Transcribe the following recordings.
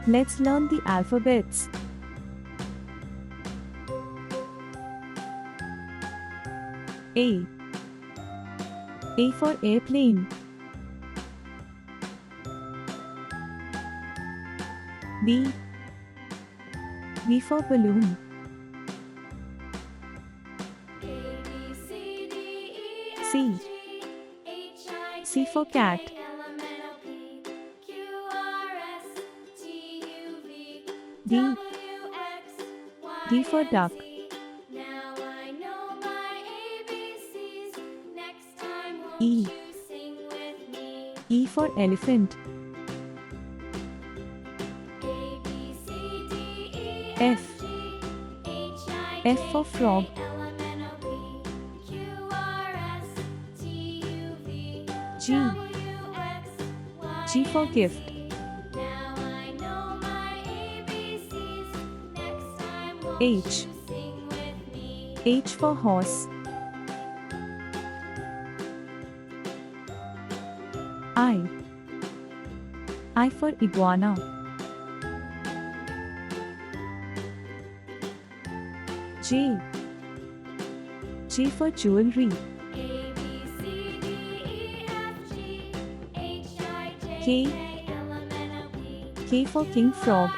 Let's learn the alphabets. A. A for airplane. B. B for balloon. C. C for cat. D. D for duck. E. E for elephant. F. F for frog. G. G for gift. H. H for horse. I for iguana. J. J for jewelry. K. K for king frog.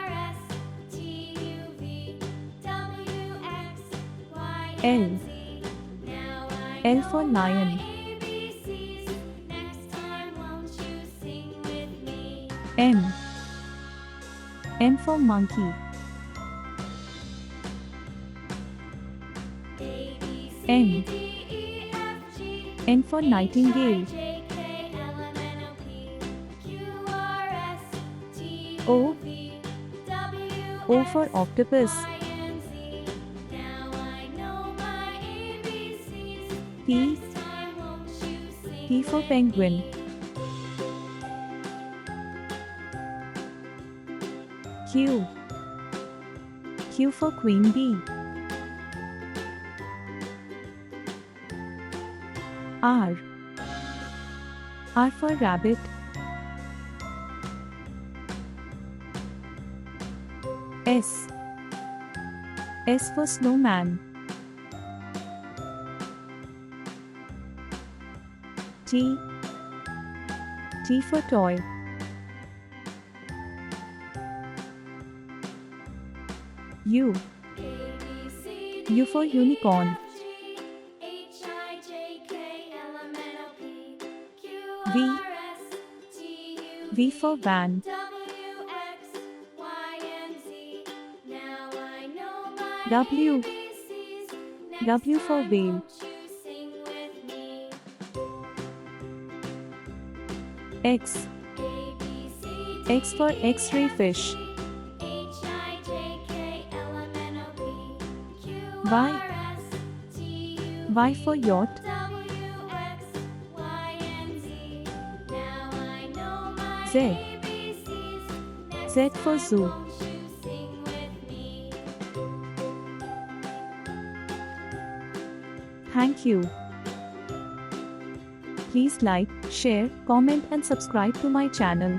L. L for lion. M. M for monkey. N. N for nightingale. O. O for octopus. P. P for penguin. Q. Q for queen bee. R. R for rabbit. S. S for snowman. T. T for toy. U. U for unicorn. V. V for van. W. W for whale. X. X for X-ray fish. Y. Y for yacht. Z. Z for zoo. Thank you. Please like, share, comment and subscribe to my channel.